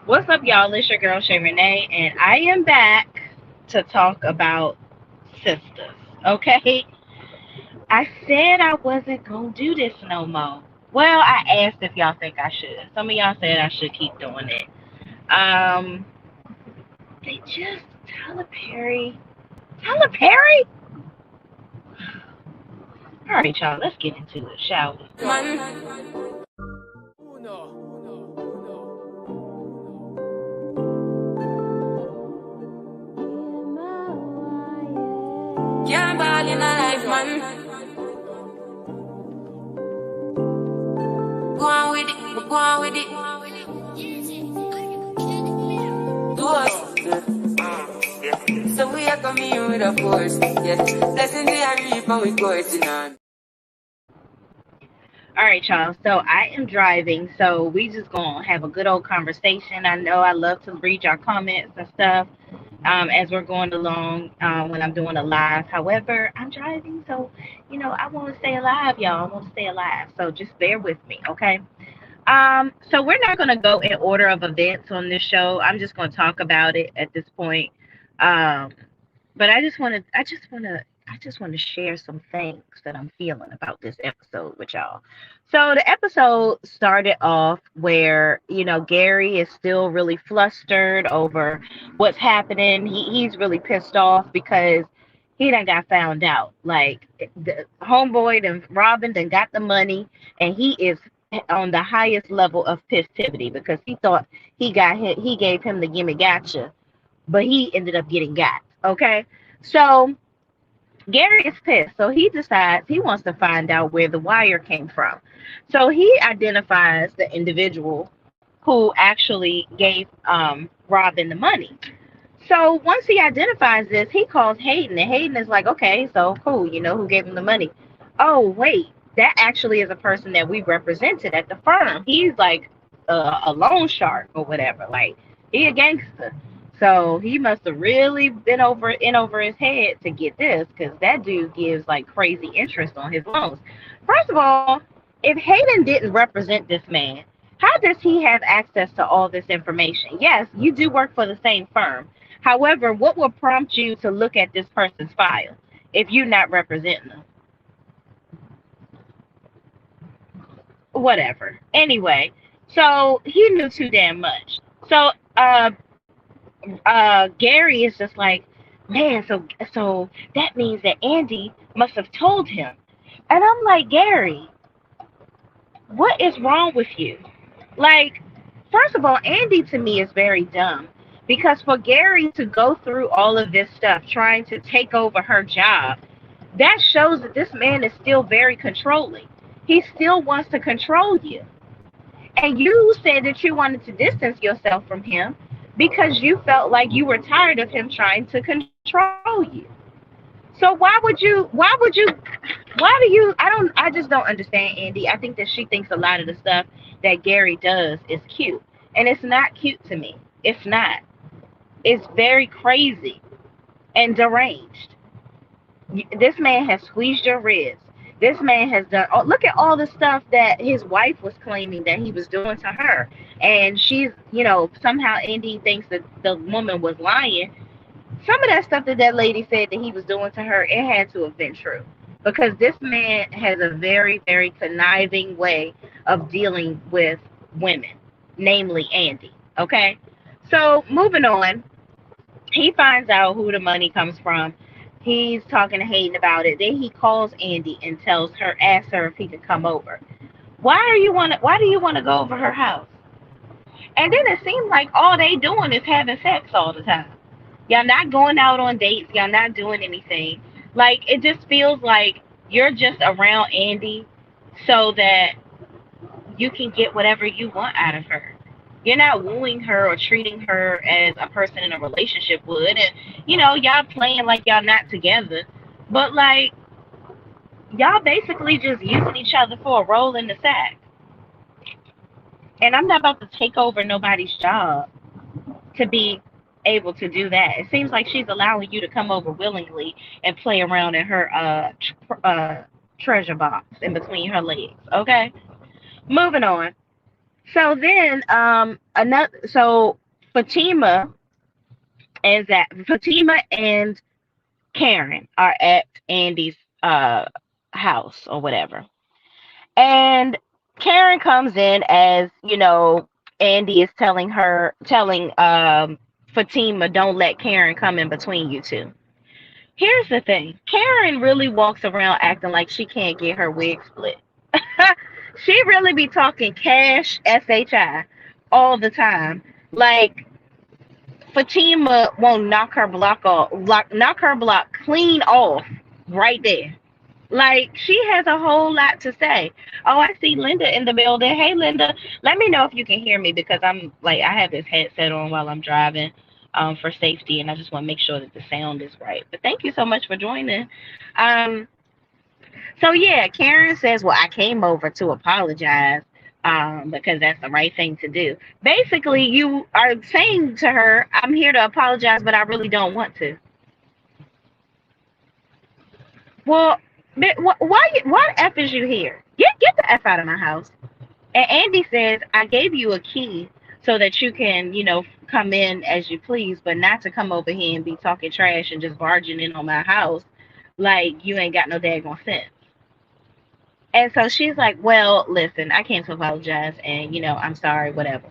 What's up, y'all? It's your girl Shay Renee, and I am back to talk about sisters. Okay, I said I wasn't gonna do this no more. Well, I asked if y'all think I should. Some of y'all said I should keep doing it. Um, they just Tyler Perry. Tyler Perry. All right, y'all. Let's get into it, shall we? Can't ball in a life, man. Go on with it, go on with it. Do us. So we are coming with a force, yeah. Blessing the reap and we coursing on. All right, y'all. So I am driving, so we just gonna have a good old conversation. I know I love to read your comments and stuff as we're going along when I'm doing a live. However, I'm driving, so I want to stay alive, y'all. I want to stay alive, so just bear with me, okay? So we're not gonna go in order of events on this show. I'm just gonna talk about it at this point. Um, but I just want to share some things that I'm feeling about this episode with y'all. So the episode started off where, Gary is still really flustered over what's happening. He's really pissed off because he done got found out. Like the homeboy and Robin done got the money, and he is on the highest level of festivity because he thought he gave him the gimme gotcha, but he ended up getting got. Okay. So Gary is pissed. So he decides he wants to find out where the wire came from. So he identifies the individual who actually gave Robin the money. So once he identifies this, he calls Hayden, and Hayden is like, okay, so cool, who gave him the money? Oh, wait, that actually is a person that we represented at the firm. He's like a loan shark or whatever. Like, he a gangster. So he must have really been over his head to get this, because that dude gives like crazy interest on his loans. First of all, if Hayden didn't represent this man, how does he have access to all this information? Yes, you do work for the same firm. However, what will prompt you to look at this person's file if you're not representing them? Whatever. Anyway, so he knew too damn much. So Gary is just like, man, so that means that Andy must have told him. And I'm like, Gary, what is wrong with you? Like, first of all, Andy to me is very dumb because for Gary to go through all of this stuff trying to take over her job, that shows that this man is still very controlling. He still wants to control you. And you said that you wanted to distance yourself from him because you felt like you were tired of him trying to control you. So I just don't understand Andy. I think that she thinks a lot of the stuff that Gary does is cute. And it's not cute to me. It's not. It's very crazy and deranged. This man has squeezed your ribs. This man has done. Oh, look at all the stuff that his wife was claiming that he was doing to her, and somehow Andy thinks that the woman was lying. Some of that stuff that lady said that he was doing to her, it had to have been true, because this man has a very, very conniving way of dealing with women, namely Andy. Okay, so moving on, he finds out who the money comes from. He's talking to Hayden about it. Then he calls Andy and asks her if he could come over. Why do you want to go over her house? And then it seems like all they doing is having sex all the time. Y'all not going out on dates. Y'all not doing anything. Like, it just feels like you're just around Andy so that you can get whatever you want out of her. You're not wooing her or treating her as a person in a relationship would. And, y'all playing like y'all not together. But, like, y'all basically just using each other for a role in the sack. And I'm not about to take over nobody's job to be able to do that. It seems like she's allowing you to come over willingly and play around in her treasure box in between her legs. Okay? Moving on. So then, Fatima Fatima and Karen are at Andy's uh house or whatever. And Karen comes in as, Andy is telling Fatima, don't let Karen come in between you two. Here's the thing. Karen really walks around acting like she can't get her wig split. She really be talking cash SHI all the time. Like Fatima won't knock her block clean off right there. Like she has a whole lot to say. Oh, I see Linda in the building. Hey, Linda, let me know if you can hear me because I'm like I have this headset on while I'm driving, for safety, and I just want to make sure that the sound is right. But thank you so much for joining. Um, so yeah, Karen says, "Well, I came over to apologize, because that's the right thing to do." Basically, you are saying to her, "I'm here to apologize, but I really don't want to." Well, why the f is you here? Get the f out of my house. And Andy says, "I gave you a key so that you can, come in as you please, but not to come over here and be talking trash and just barging in on my house like you ain't got no daggone sense." And so she's like, "Well, listen, I came to apologize, and I'm sorry, whatever."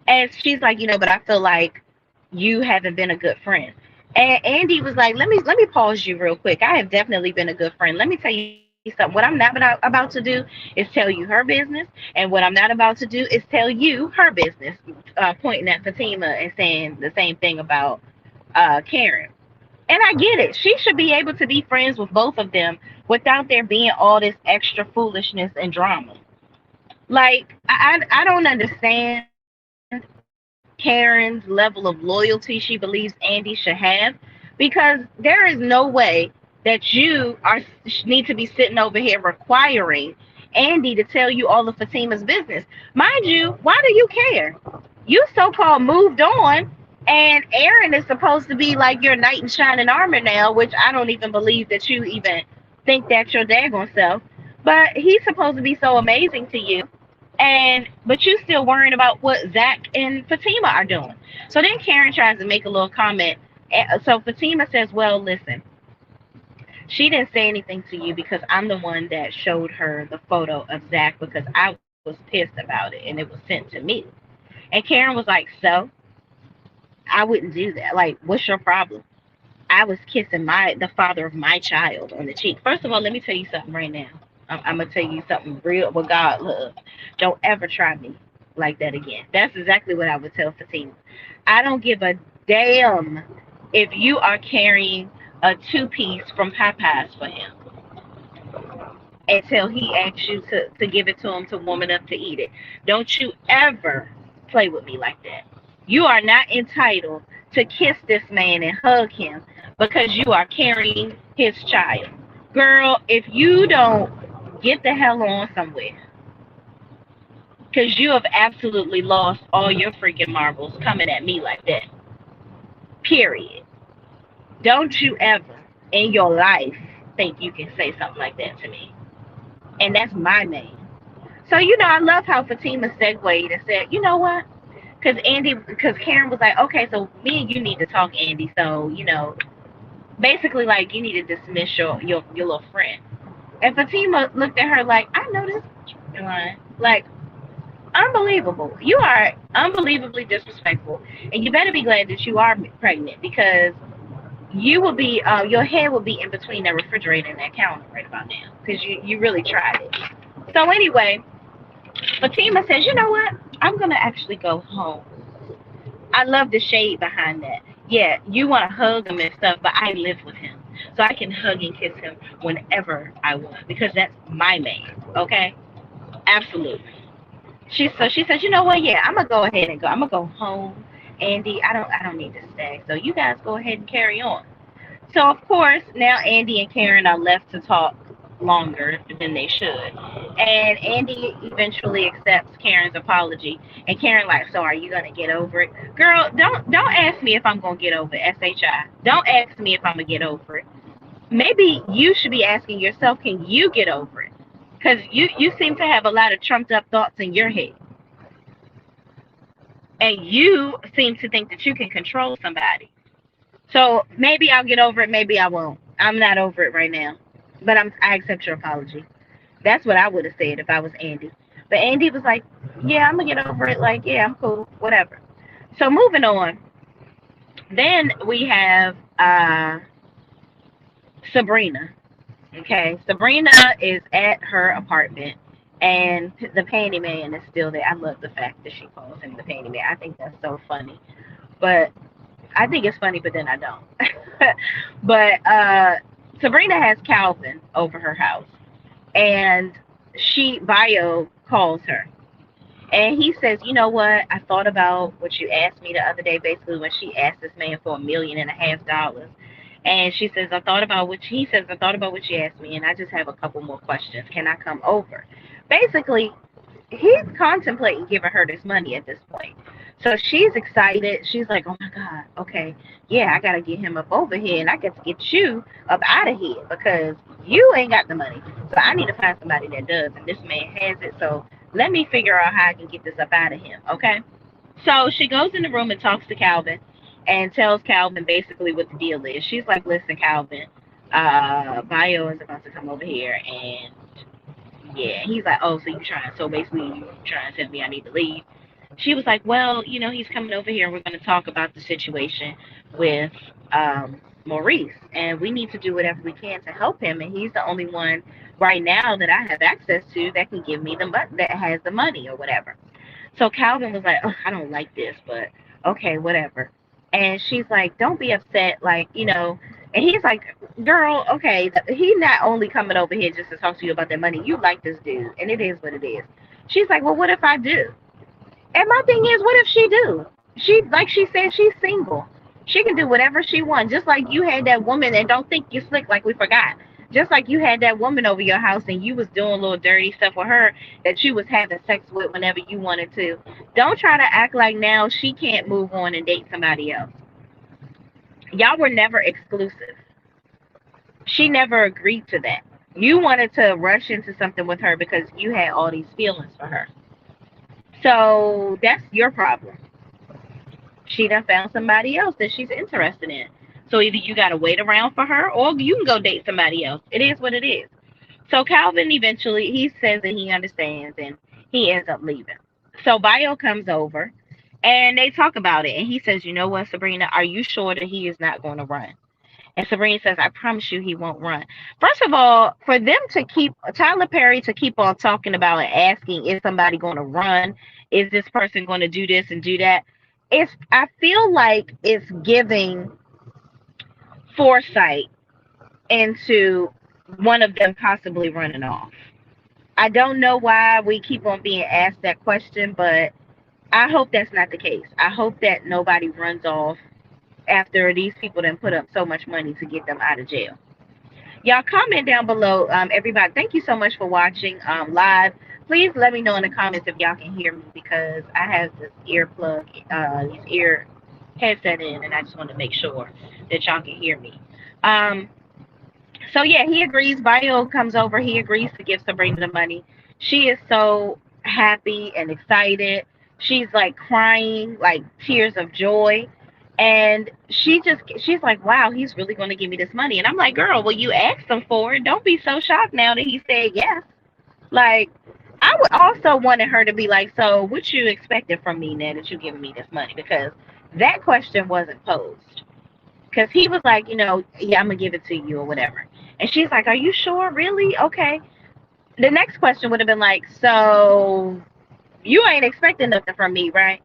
And she's like, "But I feel like you haven't been a good friend." And Andy was like, "Let me pause you real quick. I have definitely been a good friend. Let me tell you something. What I'm not about to do is tell you her business, and what I'm not about to do is tell you her business." Pointing at Fatima and saying the same thing about Karen. And I get it. She should be able to be friends with both of them without there being all this extra foolishness and drama. Like I don't understand Karen's level of loyalty she believes Andy should have, because there is no way that you need to be sitting over here requiring Andy to tell you all of Fatima's business. Mind you, why do you care? You so-called moved on, and Aaron is supposed to be like your knight in shining armor now, which I don't even believe that you even think that's your daggone self. But he's supposed to be so amazing to you, and but you still worrying about what Zach and Fatima are doing. So then Karen tries to make a little comment. So Fatima says, "Well, listen, she didn't say anything to you because I'm the one that showed her the photo of Zach because I was pissed about it and it was sent to me." And Karen was like, "So I wouldn't do that. Like, what's your problem? I was kissing the father of my child on the cheek." First of all, let me tell you something right now. I'm gonna tell you something real with God love. Don't ever try me like that again. That's exactly what I would tell Fatima. I don't give a damn if you are carrying a two-piece from Popeyes for him until he asks you to give it to him to warm it up to eat it. Don't you ever play with me like that. You are not entitled to kiss this man and hug him because you are carrying his child. Girl, if you don't get the hell on somewhere, because you have absolutely lost all your freaking marbles coming at me like that. Period. Don't you ever in your life think you can say something like that to me. And that's my name. So, I love how Fatima segued and said, "You know what? Because Karen was like, okay, so me and you need to talk, Andy. So, basically, like, you need to dismiss your little friend." And Fatima looked at her like, "I know this line." Like, unbelievable. You are unbelievably disrespectful. And you better be glad that you are pregnant because your head will be in between that refrigerator and that counter right about now because you really tried it. So, anyway, Fatima says, "You know what? I'm going to actually go home." I love the shade behind that. Yeah, you want to hug him and stuff, but I live with him. So I can hug and kiss him whenever I want because that's my man. Okay? Absolutely. She says, "You know what? Yeah, I'm gonna go ahead and go. I'm gonna go home, Andy. I don't need to stay. So you guys go ahead and carry on." So of course now Andy and Karen are left to talk longer than they should. And Andy eventually accepts Karen's apology. And Karen like, "So are you gonna get over it?" Girl, don't ask me if I'm gonna get over it, SHI. Don't ask me if I'm gonna get over it. Maybe you should be asking yourself, can you get over it? Because you seem to have a lot of trumped up thoughts in your head. and you seem to think that you can control somebody. So maybe I'll get over it, maybe I won't. I'm not over it right now, but I accept your apology. That's what I would have said if I was Andy. But Andy was like, yeah, I'm gonna get over it. Like, yeah, I'm cool, whatever. So moving on. Then we have Sabrina. Okay, Sabrina is at her apartment, and the panty man is still there. I love the fact that she calls him the panty man. I think that's so funny. But I think it's funny, but then I don't. But Sabrina has Calvin over her house, and Bio calls her, and he says, "You know what? I thought about what you asked me the other day. Basically, when she asked this man for $1.5 million, and she says, I thought about what he says. I thought about what you asked me, and I just have a couple more questions. Can I come over?" Basically, he's contemplating giving her this money at this point. So she's excited. She's like, "Oh my God, okay, yeah, I gotta get him up over here, and I got to get you up out of here because you ain't got the money. So I need to find somebody that does, and this man has it. So let me figure out how I can get this up out of him, okay?" So she goes in the room and talks to Calvin, and tells Calvin basically what the deal is. She's like, "Listen, Calvin, Bio is about to come over here, and yeah." He's like, "Oh, so you trying? So basically, you trying to tell me I need to leave?" She was like, "Well, he's coming over here, and we're going to talk about the situation with Maurice, and we need to do whatever we can to help him. And he's the only one right now that I have access to that can give me that has the money or whatever." So Calvin was like, "Oh, I don't like this, but okay, whatever." And she's like, "Don't be upset, like, And he's like, "Girl, okay, he's not only coming over here just to talk to you about that money. You like this dude, and it is what it is." She's like, "Well, what if I do?" And my thing is, what if she do? Like she said, she's single. She can do whatever she wants. Just like you had that woman, and don't think you slick like we forgot. Just like you had that woman over your house and you was doing little dirty stuff with her that you was having sex with whenever you wanted to. Don't try to act like now she can't move on and date somebody else. Y'all were never exclusive. She never agreed to that. You wanted to rush into something with her because you had all these feelings for her. So that's your problem. She done found somebody else that she's interested in. So either you got to wait around for her or you can go date somebody else. It is what it is. So Calvin eventually, he says that he understands and he ends up leaving. So Bio comes over and they talk about it. And he says, "You know what, Sabrina, are you sure that he is not going to run?" And Sabrina says, "I promise you he won't run." First of all, for them to keep Tyler Perry to keep on talking about and asking, is somebody going to run? Is this person going to do this and do that? I feel like it's giving foresight into one of them possibly running off. I don't know why we keep on being asked that question, but I hope that's not the case. I hope that nobody runs off after these people then put up so much money to get them out of jail. Y'all comment down below, everybody. Thank you so much for watching live. Please let me know in the comments if y'all can hear me because I have this earplug, this ear headset in, and I just want to make sure that y'all can hear me. Um, so yeah, he agrees. Bio comes over. He agrees to give Sabrina the money. She is so happy and excited. She's like crying, like tears of joy. And she's like, "Wow, he's really going to give me this money." And I'm like, "Girl, well, you asked him for it. Don't be so shocked now that he said yes." Like, I would also wanted her to be like, "So what you expected from me now that you giving me this money?" Because that question wasn't posed. Because he was like, "Yeah, I'm gonna give it to you or whatever." And she's like, "Are you sure? Really? Okay." The next question would have been like, "So you ain't expecting nothing from me, right?"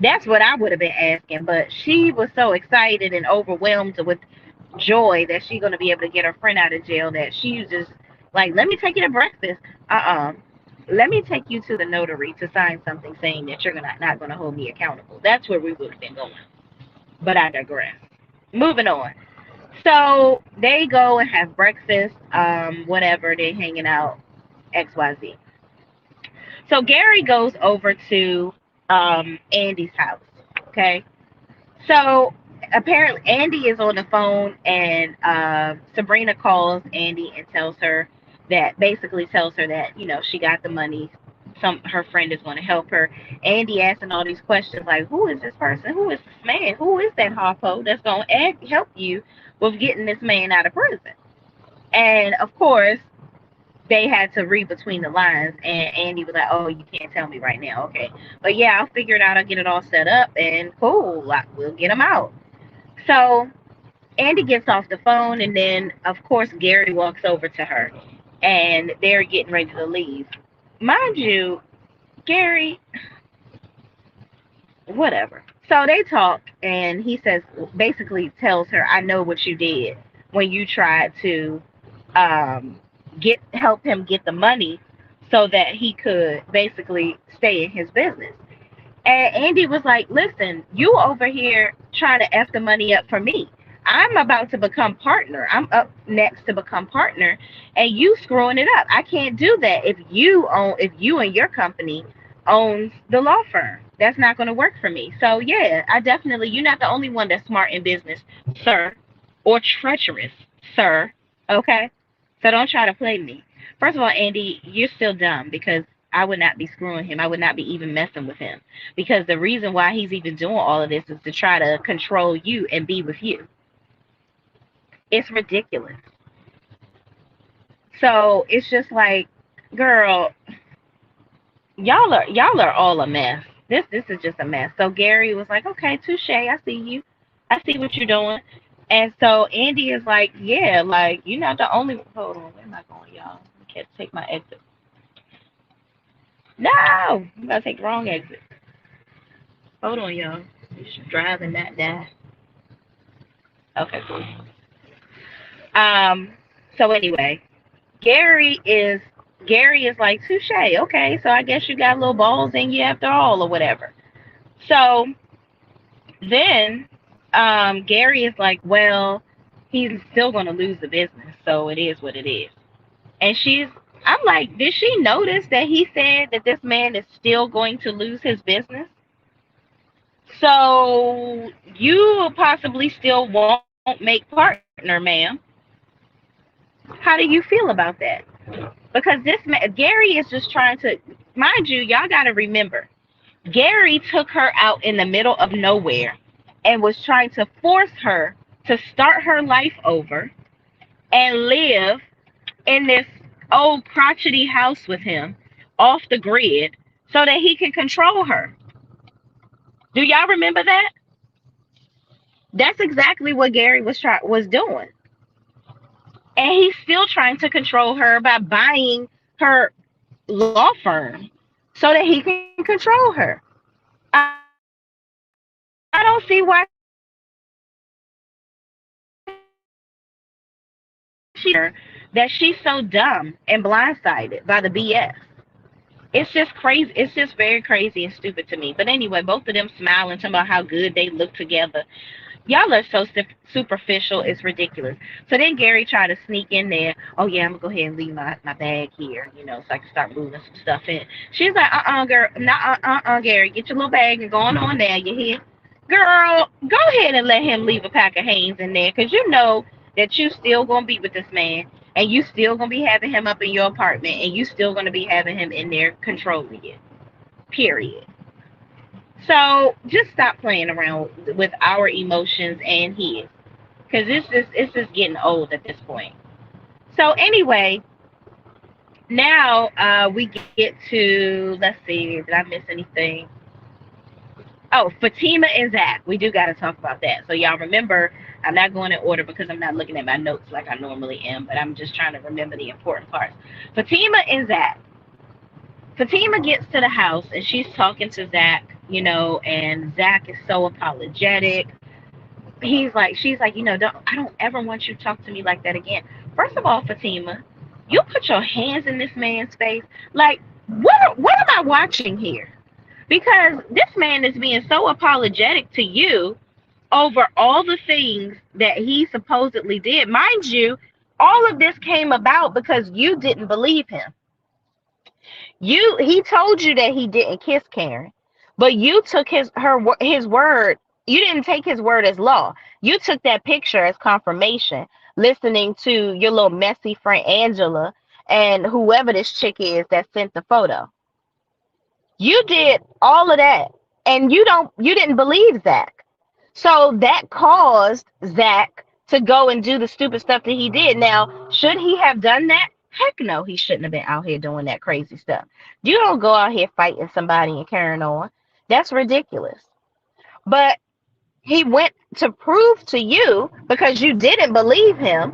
That's what I would have been asking. But she was so excited and overwhelmed with joy that she's gonna be able to get her friend out of jail that she was just like, "Let me take you to breakfast." Let me take you to the notary to sign something saying that you're not gonna hold me accountable. That's where we would have been going. But I digress. Moving on. So they go and have breakfast, whatever, they're hanging out, XYZ. So Gary goes over to Andy's house. Okay. So apparently Andy is on the phone and Sabrina calls Andy and tells her that she got the money her friend is going to help her. Andy asking all these questions like, who is this person? Who is this man? Who is that Harpo that's going to help you with getting this man out of prison? And of course, they had to read between the lines, and Andy was like, "Oh, you can't tell me right now, okay? But yeah, I'll figure it out. I'll get it all set up, and cool, like, we'll get him out." So Andy gets off the phone, and then of course Gary walks over to her, and they're getting ready to leave. Mind you, Gary, whatever. So they talk, and he says, basically tells her, "I know what you did when you tried to um, help him get the money so that he could basically stay in his business." And Andy was like, "Listen, you over here trying to F the money up for me. I'm about to become partner. I'm up next to become partner, and you screwing it up. I can't do that if you and your company owns the law firm. That's not going to work for me. So yeah, I definitely, you're not the only one that's smart in business, sir, or treacherous, sir. Okay? So don't try to play me. First of all, Andy, you're still dumb because I would not be screwing him. I would not be even messing with him because the reason why he's even doing all of this is to try to control you and be with you. It's ridiculous. So it's just like, girl, y'all are all a mess. This is just a mess. So Gary was like, "Okay, touche. I see you. I see what you're doing." And so Andy is like, "Yeah, like you're not the only." Hold on, where am I going, y'all? I can't take my exit. No, I'm gonna take the wrong exit. Hold on, y'all. Driving that die. Okay, cool. Um. So anyway, Gary is Gary is like, touche. Okay, so I guess you got little balls in you after all, or whatever. So then, Gary is like, well, he's still going to lose the business, so it is what it is. And I'm like, did she notice that he said that this man is still going to lose his business? So you possibly still won't make partner, ma'am. How do you feel about that? Because Gary is just trying to, mind you, y'all got to remember, Gary took her out in the middle of nowhere and was trying to force her to start her life over and live in this old crotchety house with him off the grid so that he can control her. Do y'all remember that? That's exactly what Gary was doing. And he's still trying to control her by buying her law firm so that he can control her. I don't see why she doesn't realize that she's so dumb and blindsided by the BS. It's just crazy. It's just very crazy and stupid to me. But anyway, both of them smiling, talking about how good they look together. Y'all are so superficial. It's ridiculous. So then Gary tried to sneak in there. "Oh yeah, I'm gonna go ahead and leave my bag here, so I can start moving some stuff in." She's like, girl, not Gary, get your little bag and go on there. You hear, girl? Go ahead and let him leave a pack of Hanes in there, cause you know that you still gonna be with this man, and you still gonna be having him up in your apartment, and you still gonna be having him in there controlling you. Period. So just stop playing around with our emotions and his, because it's just getting old at this point. So anyway, now we get to, let's see, did I miss anything? Oh, Fatima and Zach. We do got to talk about that. So y'all remember, I'm not going in order because I'm not looking at my notes like I normally am, but I'm just trying to remember the important parts. Fatima and Zach. Fatima gets to the house and she's talking to Zach, and Zach is so apologetic. She's like, I don't ever want you to talk to me like that again. First of all, Fatima, you put your hands in this man's face. Like, what am I watching here? Because this man is being so apologetic to you over all the things that he supposedly did. Mind you, all of this came about because you didn't believe him. He told you that he didn't kiss Karen, but you took his word. You didn't take his word as law. You took that picture as confirmation, listening to your little messy friend Angela and whoever this chick is that sent the photo. You did all of that, and you didn't believe Zach. So that caused Zach to go and do the stupid stuff that he did. Now, should he have done that? Heck no, he shouldn't have been out here doing that crazy stuff. You don't go out here fighting somebody and carrying on. That's ridiculous. But he went to prove to you, because you didn't believe him,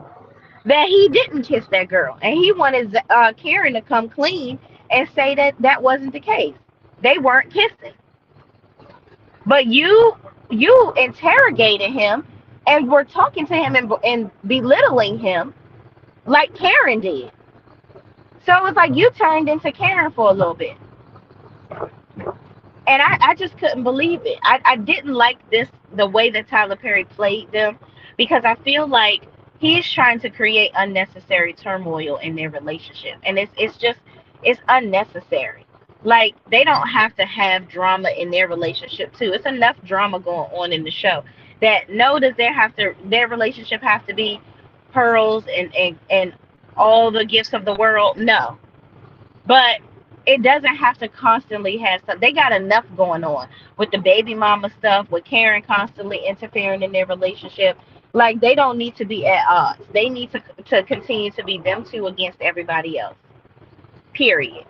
that he didn't kiss that girl. And he wanted Karen to come clean and say that that wasn't the case. They weren't kissing. But you interrogated him and were talking to him and belittling him like Karen did. So it's like you turned into Karen for a little bit. And I just couldn't believe it. I didn't like this, the way that Tyler Perry played them, because I feel like he's trying to create unnecessary turmoil in their relationship. And it's just, it's unnecessary. Like, they don't have to have drama in their relationship too. It's enough drama going on in the show. That, no, does their relationship have to be pearls and all the gifts of the world? No. But it doesn't have to constantly have stuff. They got enough going on with the baby mama stuff, with Karen constantly interfering in their relationship. Like, they don't need to be at odds. They need to continue to be them two against everybody else. Period.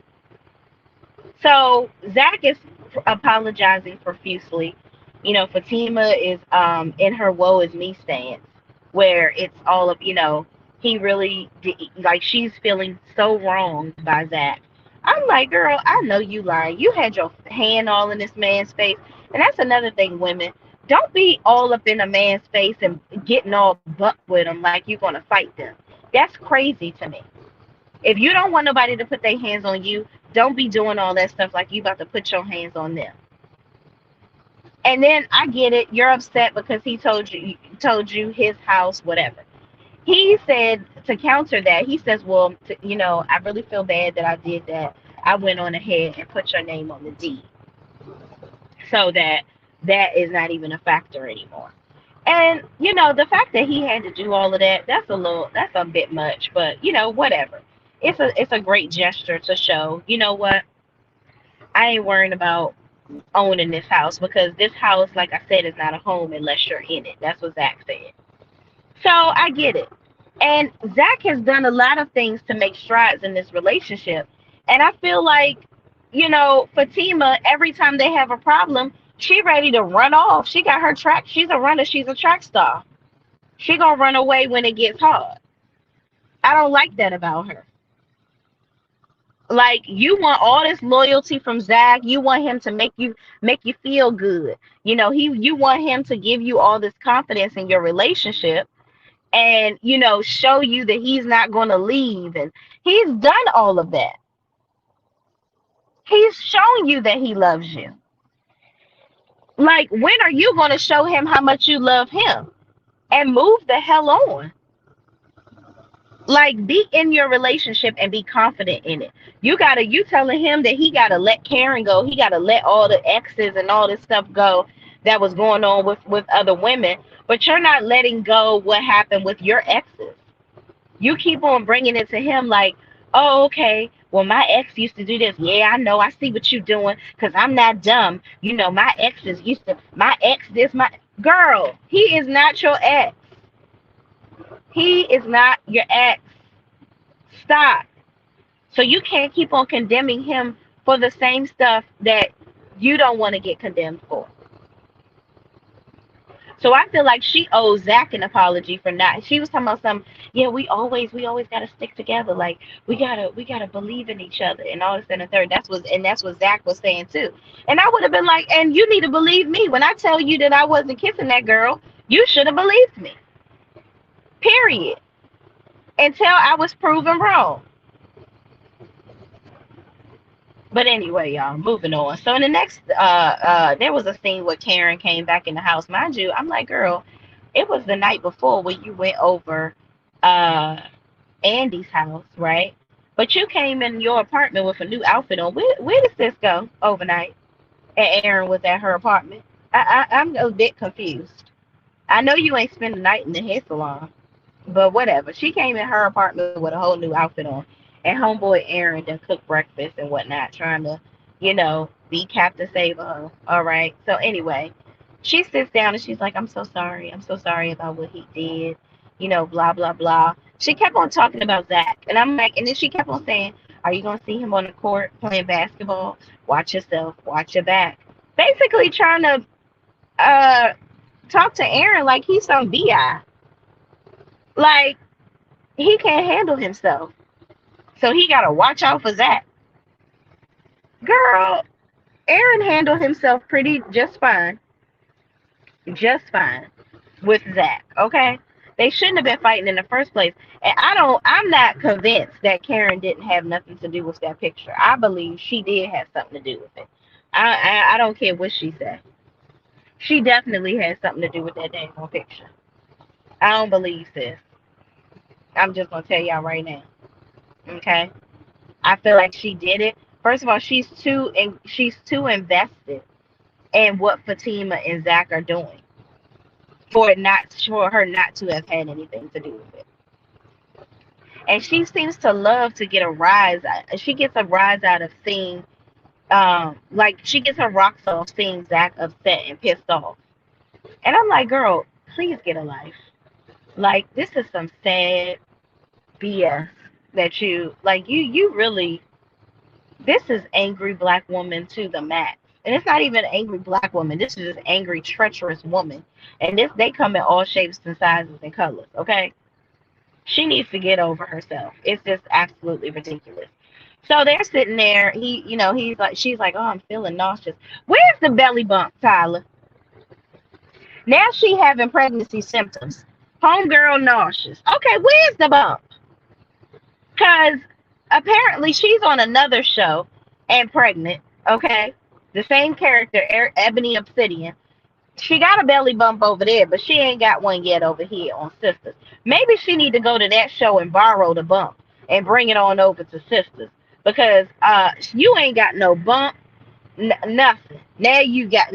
So Zach is apologizing profusely. Fatima is in her woe is me stance, where it's all of, he really like, she's feeling so wronged by Zach. I'm like, girl, I know you lying. You had your hand all in this man's face. And that's another thing, women. Don't be all up in a man's face and getting all buck with them like you're gonna fight them. That's crazy to me. If you don't want nobody to put their hands on you, don't be doing all that stuff like you about to put your hands on them. And then I get it, you're upset because he told you his house, whatever. He said, to counter that, he says, well, I really feel bad that I did that. I went on ahead and put your name on the deed, so that that is not even a factor anymore. And the fact that he had to do all of that, that's a bit much, but whatever. It's a great gesture to show, what, I ain't worrying about owning this house, because this house, like I said, is not a home unless you're in it. That's what Zach said. So I get it. And Zach has done a lot of things to make strides in this relationship. And I feel like, Fatima, every time they have a problem, she ready to run off. She got her track. She's a runner. She's a track star. She gonna run away when it gets hard. I don't like that about her. Like, you want all this loyalty from Zach. You want him to make you feel good. You want him to give you all this confidence in your relationship, and show you that he's not going to leave, and he's done all of that. He's shown you that he loves you. Like, when are you going to show him how much you love him and move the hell on? Like, be in your relationship and be confident in it. You telling him that he gotta let Karen go, he gotta let all the exes and all this stuff go that was going on with other women, but you're not letting go what happened with your exes. You keep on bringing it to him like, oh, okay, well, my ex used to do this. Yeah, I know, I see what you're doing, because I'm not dumb. My exes used to, my ex this, my girl, he is not your ex. He is not your ex. Stop. So you can't keep on condemning him for the same stuff that you don't want to get condemned for. So I feel like she owes Zach an apology for not. She was talking about some, yeah, we always gotta stick together. Like, we gotta believe in each other and all this and the third. That's what Zach was saying too. And I would have been like, and you need to believe me when I tell you that I wasn't kissing that girl. You should have believed me. Period. Until I was proven wrong. But anyway, y'all, moving on. So in the next, there was a scene where Karen came back in the house. Mind you, I'm like, girl, it was the night before when you went over uh Andy's house, right? But you came in your apartment with a new outfit on. Where did this go overnight? And Aaron was at her apartment. I'm a bit confused. I know you ain't spend the night in the hair salon, but whatever. She came in her apartment with a whole new outfit on. And homeboy Aaron done cooked breakfast and whatnot, trying to, you know, be Captain Sabo. All right. So anyway, she sits down and she's like, I'm so sorry. I'm so sorry about what he did. Blah blah blah. She kept on talking about Zach, and I'm like, and then she kept on saying, "Are you gonna see him on the court playing basketball? Watch yourself. Watch your back." Basically, trying to uh talk to Aaron like he's some bi, like he can't handle himself, so he gotta watch out for Zach. Girl, Aaron handled himself pretty just fine with Zach. Okay, they shouldn't have been fighting in the first place. And I'm not convinced that Karen didn't have nothing to do with that picture. I believe she did have something to do with it. I don't care what she said. She definitely had something to do with that dang on picture. I don't believe sis. I'm just gonna tell y'all right now. Okay, I feel like she did it. First of all, she's too invested in what Fatima and Zach are doing for her not to have had anything to do with it. And she seems to love to get a rise. She gets a rise out of seeing, like she gets her rocks off seeing Zach upset and pissed off. And I'm like, girl, please get a life. Like this is some sad BS that you really. This is angry black woman to the max. And it's not even an angry black woman. This is just angry, treacherous woman. And they come in all shapes and sizes and colors. Okay, she needs to get over herself. It's just absolutely ridiculous. So they're sitting there. She's like, oh, I'm feeling nauseous. Where's the belly bump, Tyler? Now she having pregnancy symptoms. Homegirl nauseous. Okay, where's the bump? Because apparently she's on another show and pregnant. Okay, the same character, Ebony Obsidian. She got a belly bump over there, but she ain't got one yet over here on Sistas. Maybe she need to go to that show and borrow the bump and bring it on over to Sistas because you ain't got no bump, nothing. Now you got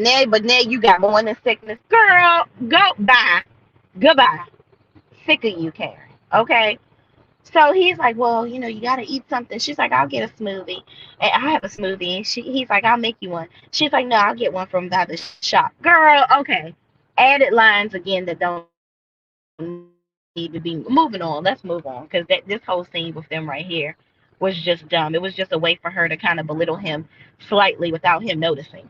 morning sickness, girl. Go bye, goodbye. Sick of you, Karen. Okay. So he's like, well, you gotta eat something. She's like, I'll get a smoothie, and I have a smoothie. And he's like, I'll make you one. She's like, no, I'll get one from by the shop. Girl, okay. Added lines again that don't need to be moving on. Let's move on because this whole scene with them right here was just dumb. It was just a way for her to kind of belittle him slightly without him noticing.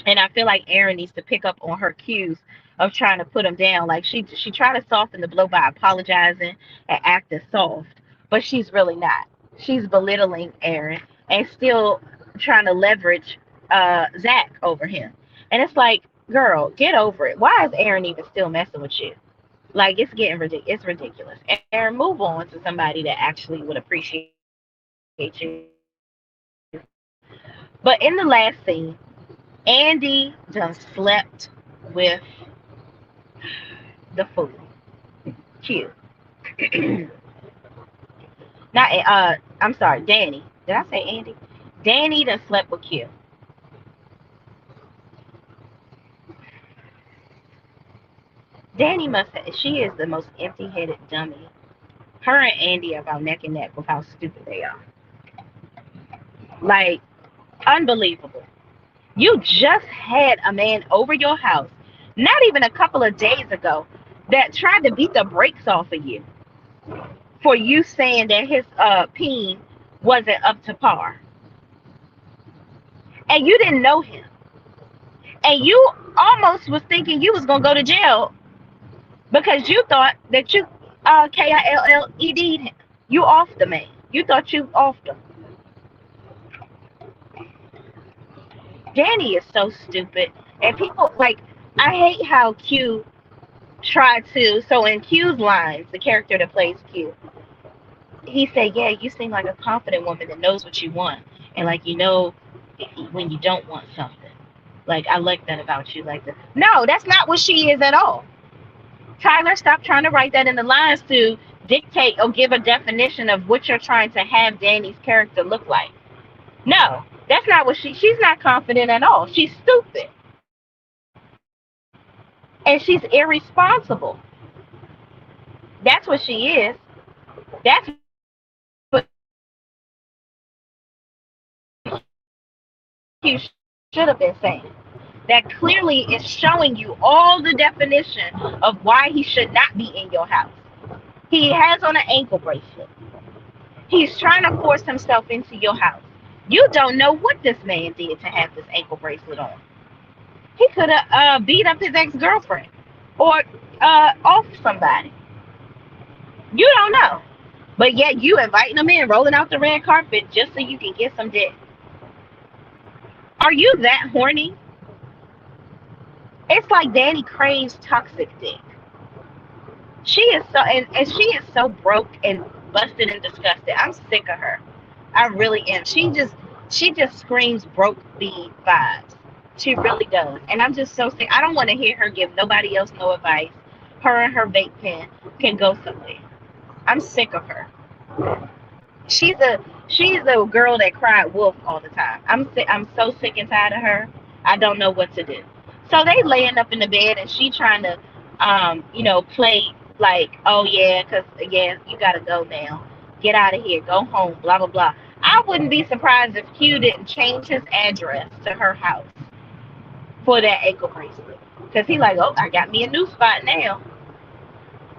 And I feel like Erin needs to pick up on her cues of trying to put him down. Like she tried to soften the blow by apologizing and acting soft, but she's really not. She's belittling Erin and still trying to leverage Zach over him. And it's like, girl, get over it. Why is Erin even still messing with you? Like it's getting ridiculous. It's ridiculous. Erin, move on to somebody that actually would appreciate you. But in the last scene, Andy done slept with the fool. Q. Not I'm sorry, Danny. Did I say Andy? Danny done slept with Q. Danny she is the most empty-headed dummy. Her and Andy are about neck and neck with how stupid they are. Like, unbelievable. You just had a man over your house, not even a couple of days ago, that tried to beat the brakes off of you for you saying that his peen wasn't up to par. And you didn't know him. And you almost was thinking you was gonna go to jail because you thought that you KILLED'd him. You off the man. You thought you off him. Danny is so stupid. And people like I hate how Q tried to so in Q's lines, the character that plays Q, he said, yeah, you seem like a confident woman that knows what you want. And like when you don't want something. Like I like that about you. Like that. No, that's not what she is at all. Tyler, stop trying to write that in the lines to dictate or give a definition of what you're trying to have Danny's character look like. No, that's not what she's not confident at all. She's stupid. And she's irresponsible. That's what she is. That's what she is. And she's irresponsible. you should have been saying. That clearly is showing you all the definition of why he should not be in your house. He has on an ankle bracelet. He's trying to force himself into your house. You don't know what this man did to have this ankle bracelet on. He could have beat up his ex girlfriend or off somebody. You don't know. But yet you inviting him in, rolling out the red carpet just so you can get some dick. Are you that horny? It's like Danni craves toxic dick. She is so and she is so broke and busted and disgusted. I'm sick of her. I really am. She just screams broke beat vibes. She really does. And I'm just so sick. I don't want to hear her give nobody else no advice. Her and her vape pen can go somewhere. I'm sick of her. She's a girl that cried wolf all the time. I'm so sick and tired of her. I don't know what to do. So they laying up in the bed and she trying to play like, oh yeah, cause yeah, you gotta go now. Get out of here. Go home. Blah blah blah. I wouldn't be surprised if Q didn't change his address to her house for that ankle bracelet. Cause he like, oh, I got me a new spot now.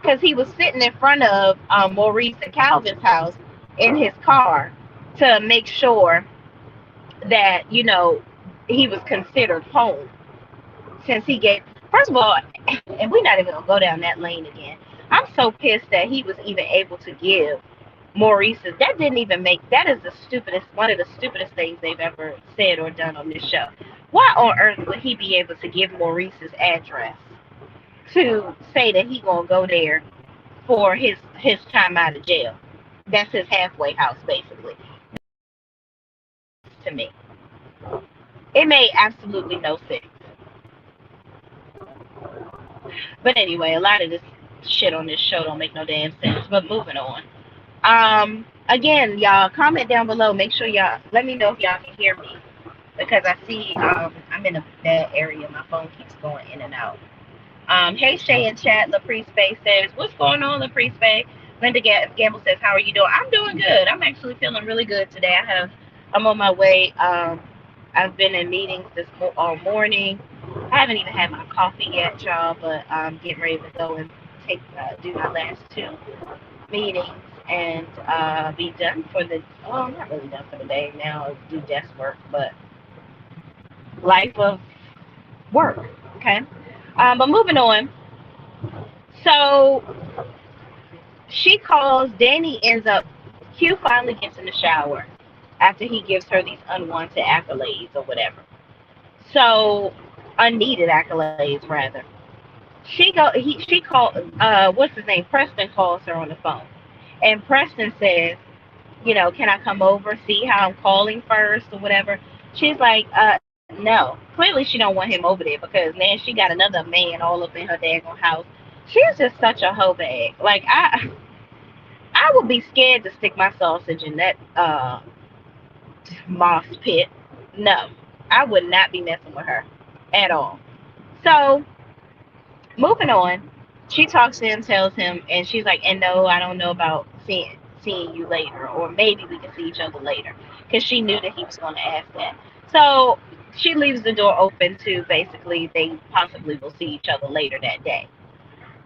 Cause he was sitting in front of Maurice and Calvin's house in his car to make sure that he was considered home since he gave. First of all, and we're not even gonna go down that lane again. I'm so pissed that he was even able to give Maurice's. That didn't even make. That is the stupidest. One of the stupidest things they've ever said or done on this show. Why on earth would he be able to give Maurice's address to say that he gonna go there for his time out of jail? That's his halfway house, basically. To me, it made absolutely no sense. But anyway, a lot of this shit on this show don't make no damn sense. But moving on. Again, y'all comment down below. Make sure y'all let me know if y'all can hear me because I see I'm in a bad area. My phone keeps going in and out. Hey Shay in chat. LaPriest Space says, "What's going on, LaPriest Space?" Linda Gamble says, "How are you doing?" I'm doing good. I'm actually feeling really good today. I'm on my way. I've been in meetings all morning. I haven't even had my coffee yet, y'all, but I'm getting ready to go and do my last two meetings and be done for the. Well, I'm not really done for the day now. I do desk work, but life of work. Okay. But moving on. So she calls. Danni ends up. Q finally gets in the shower after he gives her these unwanted accolades or whatever. So unneeded accolades rather. She called what's his name? Preston calls her on the phone. And Preston says, can I come over, see how I'm calling first or whatever? She's like, no. Clearly she don't want him over there because man, she got another man all up in her daggone house. She's just such a hoe bag. Like I would be scared to stick my sausage in that moss pit. No, I would not be messing with her at all. So, moving on, she talks to him, tells him, and she's like, and no, I don't know about seeing you later, or maybe we can see each other later, because she knew that he was going to ask that. So she leaves the door open to basically they possibly will see each other later that day.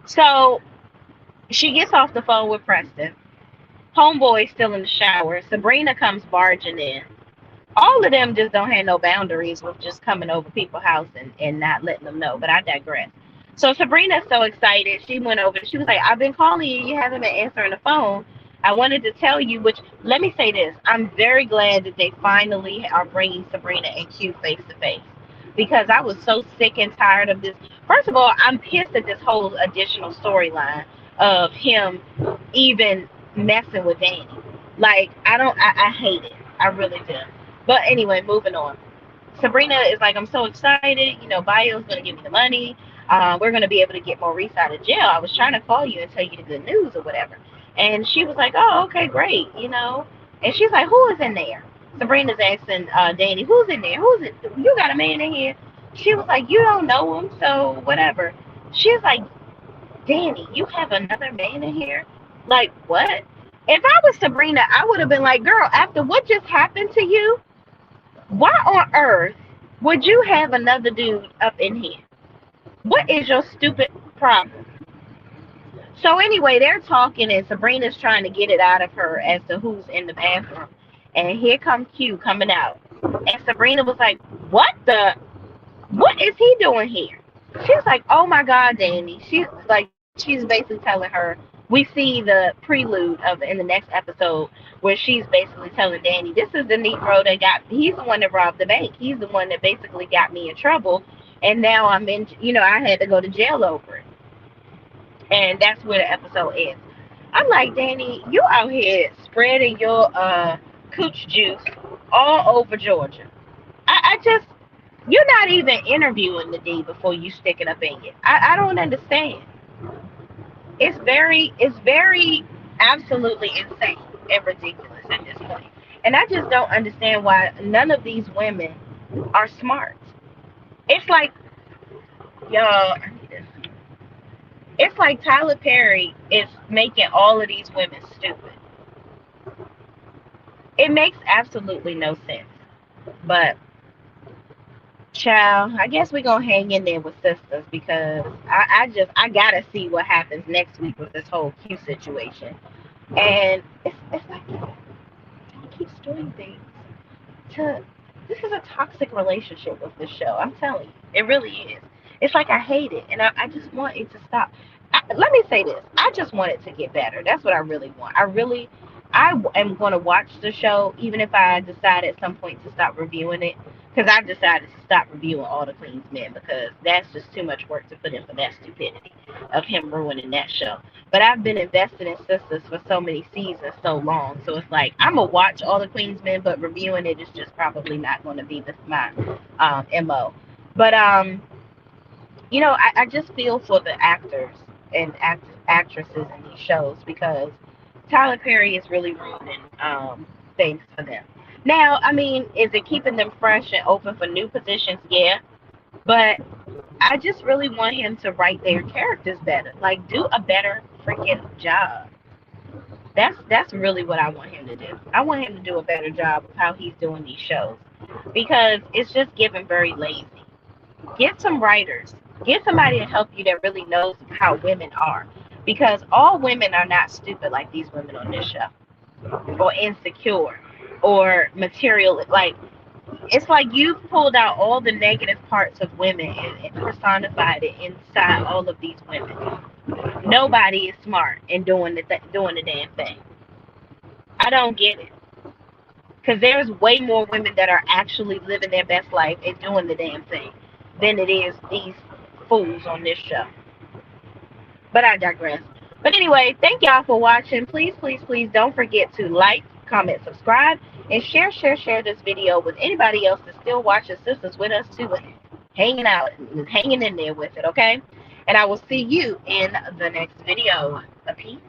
So she gets off the phone with Preston. Homeboy's still in the shower. Sabrina comes barging in. All of them just don't have no boundaries with just coming over people's house and not letting them know. But I digress. So Sabrina's so excited. She went over. She was like, I've been calling you. You haven't been answering the phone. I wanted to tell you, which let me say this. I'm very glad that they finally are bringing Sabrina and Q face to face because I was so sick and tired of this. First of all, I'm pissed at this whole additional storyline of him even messing with Danni. Like, I hate it. I really do. But anyway, moving on. Sabrina is like, I'm so excited. Bio's going to give me the money. We're going to be able to get Maurice out of jail. I was trying to call you and tell you the good news or whatever. And she was like, oh, okay, great, And she's like, who is in there? Sabrina's asking Danni, who's in there? Who's it? You got a man in here? She was like, you don't know him, so whatever. She's like, Danni, you have another man in here? Like, what? If I was Sabrina, I would have been like, girl, after what just happened to you, Why on earth would you have another dude up in here? What is your stupid problem? So anyway, they're talking and Sabrina's trying to get it out of her as to who's in the bathroom. And here comes Q coming out. And Sabrina was like, what is he doing here? She's like, oh my God, Danny. She's basically telling her, we see the prelude of in the next episode where she's basically telling Danny, this is the Negro that he's the one that robbed the bank. He's the one that basically got me in trouble. And now I had to go to jail over it. And that's where the episode ends. I'm like, Danny, you out here spreading your cooch juice all over Georgia. I just, you're not even interviewing the D before you stick it up in you. I don't understand. It's very absolutely insane and ridiculous at this point. And I just don't understand why none of these women are smart. It's like, y'all, it's like Tyler Perry is making all of these women stupid. It makes absolutely no sense. But child, I guess we're gonna hang in there with sisters because I gotta see what happens next week with this whole Q situation. And it's like he keeps doing things to this is a toxic relationship with this show. I'm telling you, it really is. It's like I hate it, and I just want it to stop. Let me say this: I just want it to get better. That's what I really want. I am going to watch the show, even if I decide at some point to stop reviewing it, because I've decided to stop reviewing All the Queen's Men because that's just too much work to put in for that stupidity of him ruining that show. But I've been invested in Sistas for so many seasons, so long, so it's like I'm gonna watch All the Queen's Men, but reviewing it is just probably not going to be my mo. But I just feel for the actors and actresses in these shows because Tyler Perry is really ruining things for them. Now, I mean, is it keeping them fresh and open for new positions? Yeah, but I just really want him to write their characters better. Like, do a better freaking job. That's really what I want him to do. I want him to do a better job of how he's doing these shows because it's just getting very lazy. Get some writers. Get somebody to help you that really knows how women are. Because all women are not stupid like these women on this show. Or insecure. Or material. Like, it's like you've pulled out all the negative parts of women and personified it inside all of these women. Nobody is smart in doing the damn thing. I don't get it. Because there's way more women that are actually living their best life and doing the damn thing than it is these fools on this show. But I digress. But anyway, thank y'all for watching. Please, please, please don't forget to like, comment, subscribe, and share this video with anybody else that still watches Sisters with us too, and hanging out and hanging in there with it, okay? And I will see you in the next video. Peace.